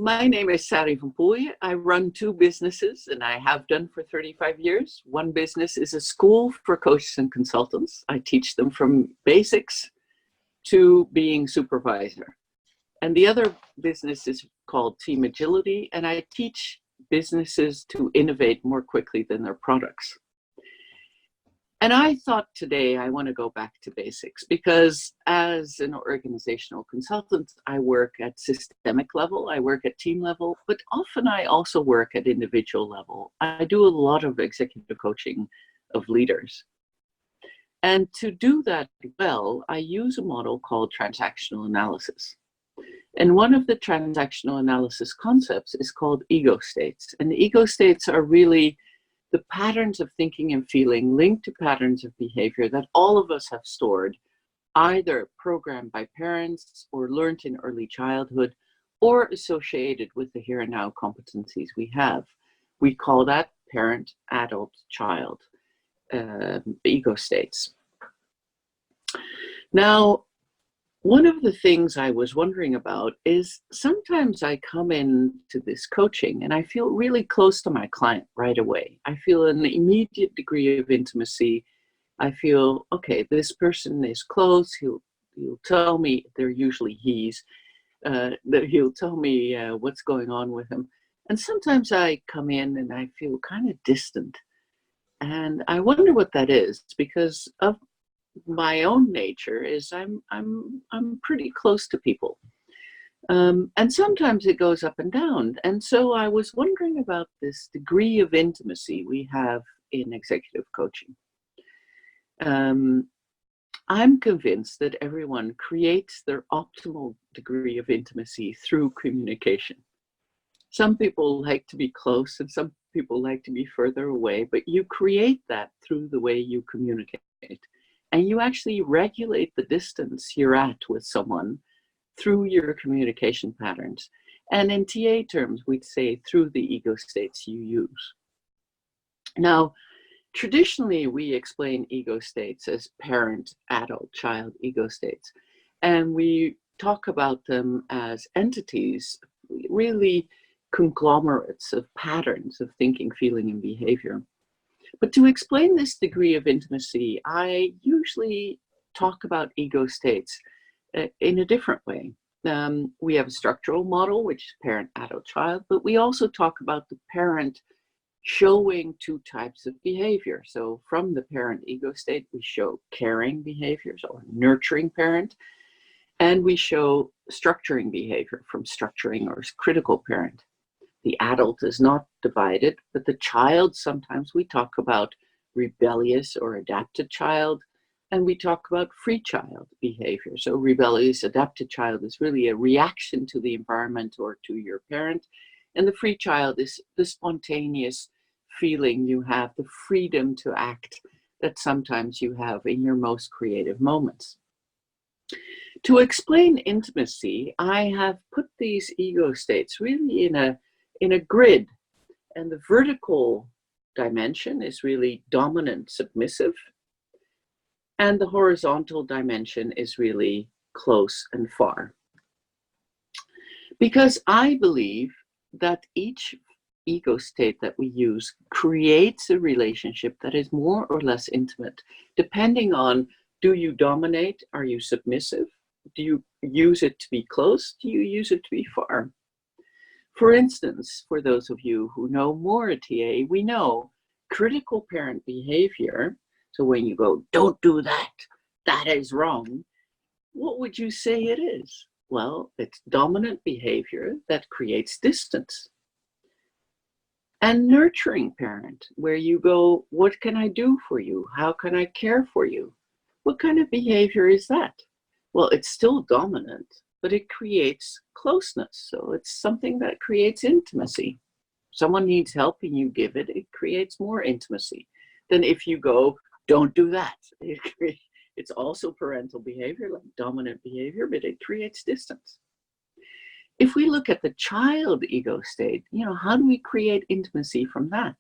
My name is Sari van Poelje. I run two businesses and I have done for 35 years. One business is a school for coaches and consultants. I teach them from basics to being supervisor. And the other business is called Team Agility, and I teach businesses to innovate more quickly than their products. And I thought today I want to go back to basics because as an organizational consultant, I work at systemic level, I work at team level, but often I also work at individual level. I do a lot of executive coaching of leaders. And to do that well, I use a model called transactional analysis. And one of the transactional analysis concepts is called ego states. And ego states are really the patterns of thinking and feeling linked to patterns of behavior that all of us have stored, either programmed by parents or learned in early childhood or associated with the here and now competencies we have. We call that parent, adult, child ego states. Now, one of the things I was wondering about is sometimes I come into this coaching and I feel really close to my client right away. I feel an immediate degree of intimacy. I feel, okay, this person is close. He'll tell me, they're usually he's, that he'll tell me what's going on with him. And sometimes I come in and I feel kind of distant. And I wonder what that is because of my own nature is I'm pretty close to people. And sometimes it goes up and down. And so I was wondering about this degree of intimacy we have in executive coaching. I'm convinced that everyone creates their optimal degree of intimacy through communication. Some people like to be close and some people like to be further away, but you create that through the way you communicate. And you actually regulate the distance you're at with someone through your communication patterns. And in TA terms, we'd say through the ego states you use. Now, traditionally, we explain ego states as parent, adult, child ego states. And we talk about them as entities, really conglomerates of patterns of thinking, feeling, and behavior. But to explain this degree of intimacy, I usually talk about ego states in a different way. We have a structural model, which is parent, adult, child, but we also talk about the parent showing two types of behavior. So from the parent ego state, we show caring behaviors or nurturing parent, and we show structuring behavior from structuring or critical parent. The adult is not divided, but the child, sometimes we talk about rebellious or adapted child, and we talk about free child behavior. So rebellious adapted child is really a reaction to the environment or to your parent, and the free child is the spontaneous feeling you have, the freedom to act that sometimes you have in your most creative moments. To explain intimacy, I have put these ego states really in a grid, and the vertical dimension is really dominant, submissive, and the horizontal dimension is really close and far. Because I believe that each ego state that we use creates a relationship that is more or less intimate, depending on, do you dominate? Are you submissive? Do you use it to be close? Do you use it to be far? For instance, for those of you who know more at TA, we know critical parent behavior. So when you go, don't do that, that is wrong, what would you say it is? Well, it's dominant behavior that creates distance. And nurturing parent, where you go, what can I do for you? How can I care for you? What kind of behavior is that? Well, it's still dominant, but it creates closeness. So it's something that creates intimacy. Someone needs help and you give it, it creates more intimacy than if you go, don't do that. It's also parental behavior, like dominant behavior, but it creates distance. If we look at the child ego state, how do we create intimacy from that?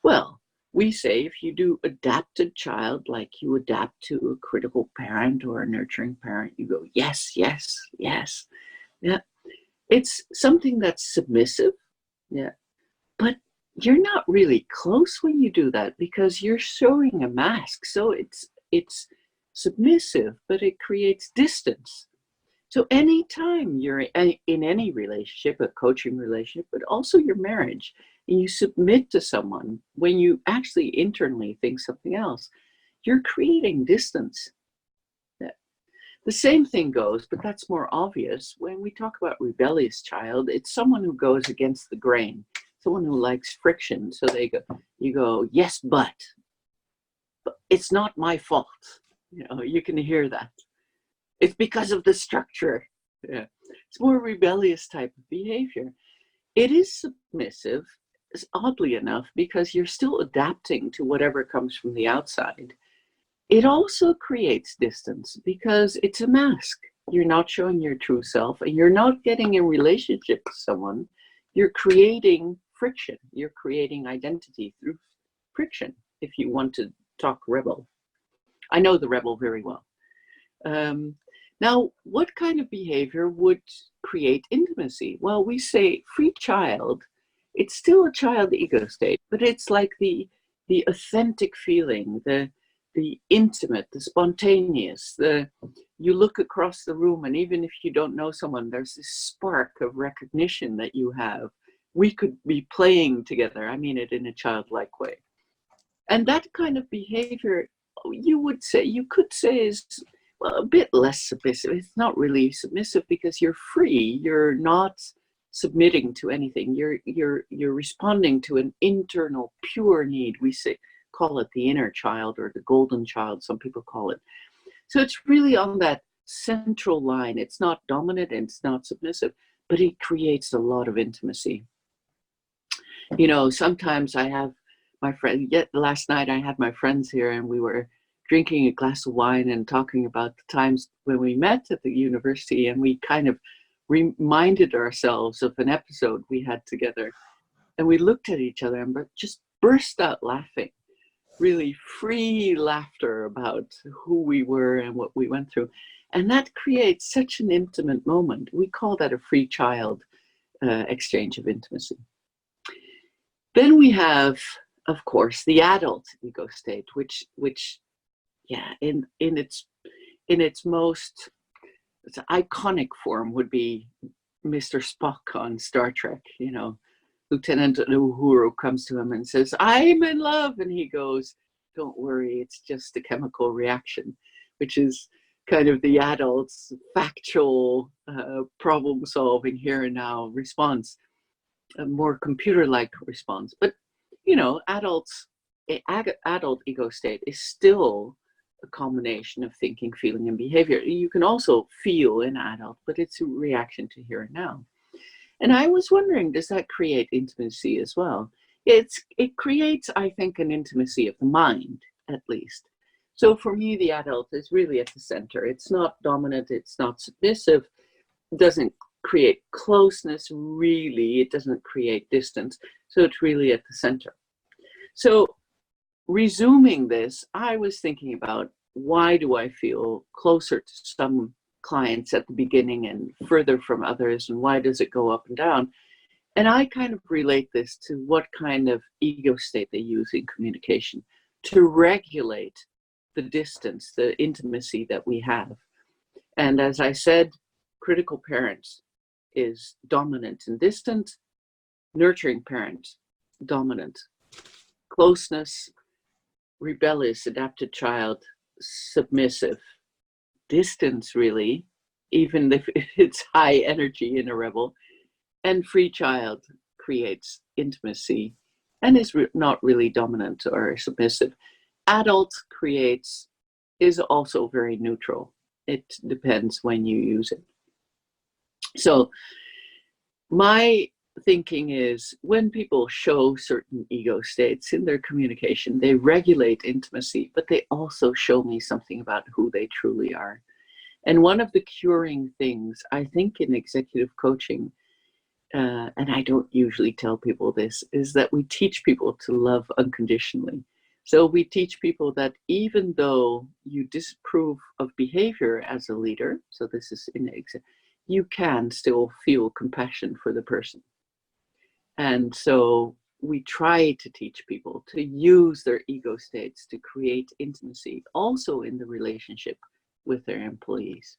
Well, we say if you do adapted child, like you adapt to a critical parent or a nurturing parent, you go, yes, yes, yes. Yeah. It's something that's submissive, yeah, but you're not really close when you do that because you're showing a mask. So it's submissive, but it creates distance. So anytime you're in any relationship, a coaching relationship, but also your marriage, and you submit to someone when you actually internally think something else, you're creating distance. The same thing goes, but that's more obvious when we talk about rebellious child. It's someone who goes against the grain, someone who likes friction. So you go, yes, but it's not my fault. You can hear that. It's because of the structure. Yeah. It's more rebellious type of behavior. It is submissive, oddly enough, because you're still adapting to whatever comes from the outside. It also creates distance because it's a mask. You're not showing your true self, and you're not getting in relationship with someone. You're creating friction. You're creating identity through friction, if you want to talk rebel. I know the rebel very well. Now, what kind of behavior would create intimacy? Well, we say free child. It's still a child ego state, but it's like the authentic feeling, the intimate, the spontaneous, you look across the room, and even if you don't know someone, there's this spark of recognition that you have. We could be playing together. I mean it in a childlike way. And that kind of behavior, you could say is, well, a bit less submissive. It's not really submissive because you're free. You're not submitting to anything. You're responding to an internal pure need. We call it the inner child or the golden child, some people call it. So it's really on that central line. It's not dominant and it's not submissive, but it creates a lot of intimacy. Sometimes I have my friend, yet last night I had my friends here and we were drinking a glass of wine and talking about the times when we met at the university, and we kind of reminded ourselves of an episode we had together. And we looked at each other and just burst out laughing, really free laughter about who we were and what we went through. And that creates such an intimate moment. We call that a free child exchange of intimacy. Then we have, of course, the adult ego state, which yeah, in its most iconic form would be Mr. Spock on Star Trek. Lieutenant Uhuru comes to him and says, "I'm in love," and he goes, "Don't worry, it's just a chemical reaction," which is kind of the adult's factual problem-solving here and now response, a more computer-like response. But adult ego state is still a combination of thinking, feeling, and behavior. You can also feel in adult, but it's a reaction to here and now. And I was wondering, does that create intimacy as well? It creates, I think, an intimacy of the mind, at least. So for me, the adult is really at the center. It's not dominant, it's not submissive, it doesn't create closeness, really. It doesn't create distance. So it's really at the center. So resuming this, I was thinking about, why do I feel closer to some clients at the beginning and further from others, and why does it go up and down? And I kind of relate this to what kind of ego state they use in communication to regulate the distance, the intimacy that we have. And as I said, critical parents is dominant and distant, nurturing parent, dominant, closeness, rebellious, adapted child, submissive, distance, really, even if it's high energy in a rebel, and free child creates intimacy and is not really dominant or submissive. Adult is also very neutral. It depends when you use it. So my thinking is, when people show certain ego states in their communication, they regulate intimacy, but they also show me something about who they truly are. And one of the curing things, I think, in executive coaching, and I don't usually tell people this, is that we teach people to love unconditionally. So we teach people that even though you disapprove of behavior as a leader, so this is in you can still feel compassion for the person. And so we try to teach people to use their ego states to create intimacy, also in the relationship with their employees.